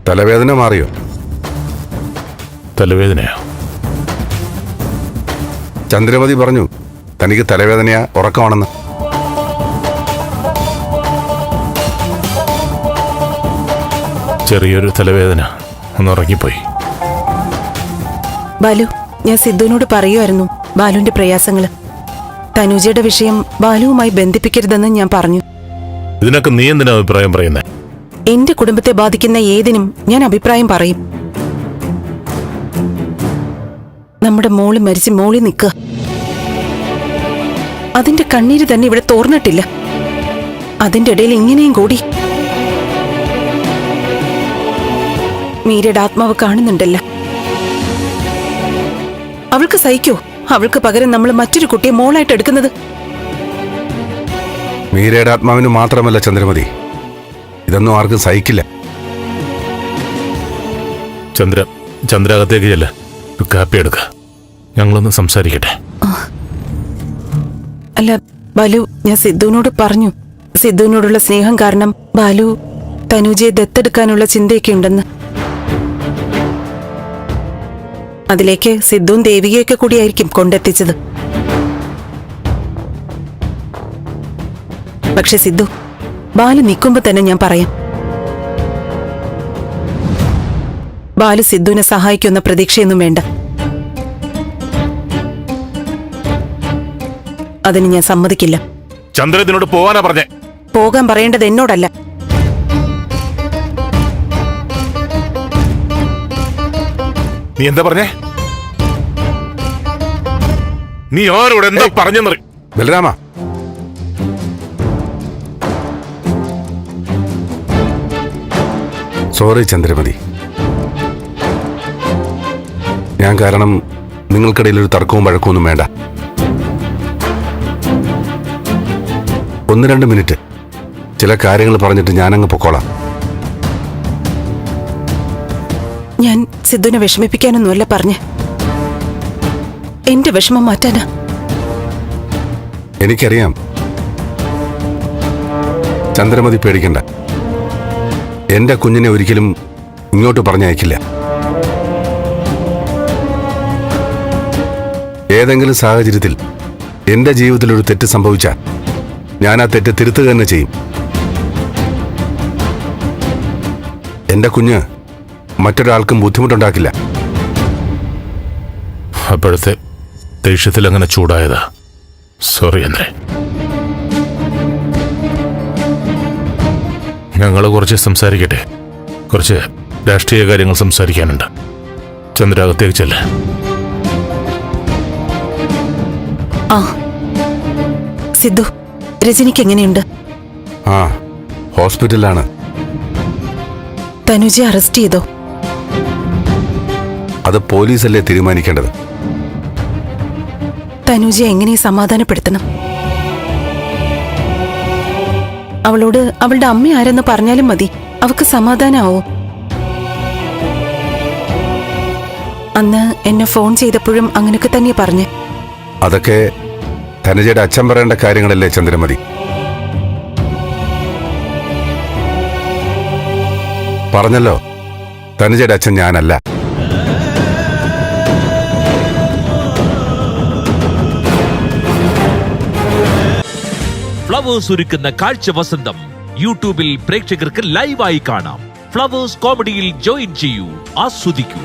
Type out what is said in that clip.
തലവേദന മാറിയോ? തലവേദനയോ? ചന്ദ്രമതി പറഞ്ഞു തനിക്ക് തലവേദനയാ, ഉറക്കമാണെന്ന്. ചെറിയൊരു തലവേദന, ഒന്ന് ഉറങ്ങിപ്പോയി. ബാലു, ഞാൻ സിദ്ധുവിനോട് പറയുമായിരുന്നു ബാലുവിന്റെ പ്രയാസങ്ങള്. തനുജയുടെ വിഷയം ബാലുവുമായി ബന്ധിപ്പിക്കരുതെന്ന് ഞാൻ പറഞ്ഞു. ഇതിനൊക്കെ നീ എന്തിനാ അഭിപ്രായം പറയുന്നേ? എന്റെ കുടുംബത്തെ ബാധിക്കുന്ന ഏതിനും ഞാൻ അഭിപ്രായം പറയും. നമ്മുടെ മോള് മരിച്ച് മോളി നിൽക്കുക. അതിന്റെ കണ്ണീര് തന്നെ ഇവിടെ തോർന്നിട്ടില്ല. അതിന്റെ ഇടയിൽ ഇങ്ങനെയും കൂടി. മീരയുടെ ആത്മാവ് കാണുന്നുണ്ടല്ലോ. അവൾക്ക് സഹിക്കോ? അവൾക്ക് പകരം നമ്മൾ മറ്റൊരു കുട്ടിയെ മോളായിട്ട് എടുക്കുന്നത്? മീരയുടെ ആത്മാവിന് മാത്രമല്ല ചന്ദ്രമതി, ഇതൊന്നും ആർക്കും സഹിക്കില്ല. ചന്ദ്രകത്തേക്ക് ചെല്ല, ഒരു കാപ്പി എടുക്ക, ഞങ്ങളൊന്ന് സംസാരിക്കട്ടെ. അല്ല ബാലു, ഞാൻ സിദ്ധുവിനോട് പറഞ്ഞു, സിദ്ധുവിനോടുള്ള സ്നേഹം കാരണം ബാലു തനുജയെ ദത്തെടുക്കാനുള്ള ചിന്തയൊക്കെ ഉണ്ടെന്ന്. അതിലേക്ക് സിദ്ധുവും ദേവികയൊക്കെ കൂടിയായിരിക്കും കൊണ്ടെത്തിച്ചത്. പക്ഷെ സിദ്ധു, ബാലു നിൽക്കുമ്പോ തന്നെ ഞാൻ പറയാം, ബാലു സിദ്ധുവിനെ സഹായിക്കുന്ന പ്രതീക്ഷയൊന്നും വേണ്ട. അതിന് ഞാൻ സമ്മതിക്കില്ല. ചന്ദ്രനോട് പോവാനാ പറഞ്ഞേ. പോകാൻ പറയേണ്ടത് എന്നോടല്ല. നീ എന്താ പറഞ്ഞേ? നീ ആരോട് എന്താ പറഞ്ഞെന്നറി? ബലരാമ, സോറി ചന്ദ്രമതി, ഞാൻ കാരണം നിങ്ങൾക്കിടയിൽ ഒരു തർക്കവും വഴക്കമൊന്നും വേണ്ട. 1-2 മിനിറ്റ് ചില കാര്യങ്ങൾ പറഞ്ഞിട്ട് ഞാനങ്ങ് പൊക്കോളാം. ഞാൻ സിദ്ധുവിനെ വിഷമിപ്പിക്കാനൊന്നുമല്ല പറഞ്ഞ്, എന്റെ വിഷമം മാറ്റാനാ. എനിക്കറിയാം, ചന്ദ്രമതി പേടിക്കണ്ട. എന്റെ കുഞ്ഞിനെ ഒരിക്കലും ഇങ്ങോട്ട് പറഞ്ഞയക്കില്ല. ഏതെങ്കിലും സാഹചര്യത്തിൽ എന്റെ ജീവിതത്തിൽ ഒരു തെറ്റ് സംഭവിച്ചാൽ ഞാൻ ആ തെറ്റ് തിരുത്തുക തന്നെ ചെയ്യും. എന്റെ കുഞ്ഞ് മറ്റൊരാൾക്കും ബുദ്ധിമുട്ടുണ്ടാക്കില്ല. അപ്പോഴത്തെ ദേഷ്യത്തിൽ അങ്ങനെ ചൂടായതാ. സോറി അന്ദ്രേ. ഞങ്ങൾ കുറച്ച് സംസാരിക്കട്ടെ. കുറച്ച് രാഷ്ട്രീയ കാര്യങ്ങൾ സംസാരിക്കാനുണ്ട്. ചന്ദ്രാകത്തേക്ക് ചെല്ല. ആ സിദ്ധു, രജനിക്ക് എങ്ങനെയുണ്ട്? ആ, ഹോസ്പിറ്റലിലാണ്. തനുജയെ അറസ്റ്റ് ചെയ്തോ? അത് പോലീസല്ലേ തീരുമാനിക്കേണ്ടത്. തനുജയെ എങ്ങനെ സമാധാനപ്പെടുത്തണം? അവളോട് അവളുടെ അമ്മ ആരെന്ന് പറഞ്ഞാലും മതി, അവക്ക് സമാധാനാവോ? അന്ന് എന്നെ ഫോൺ ചെയ്തപ്പോഴും അങ്ങനെയൊക്കെ തന്നെ പറഞ്ഞ്. അതൊക്കെ തനുജയുടെ അച്ഛൻ പറയേണ്ട കാര്യങ്ങളല്ലേ ചന്ദ്രമതി. പറഞ്ഞല്ലോ, തനുജയുടെ അച്ഛൻ ഞാനല്ല. ഫ്ലവേഴ്സ് ഒരുക്കുന്ന കാഴ്ച വസന്തം യൂട്യൂബിൽ പ്രേക്ഷകർക്ക് ലൈവായി കാണാം. ഫ്ലവേഴ്സ് കോമഡിയിൽ ജോയിൻ ചെയ്യൂ, ആസ്വദിക്കൂ.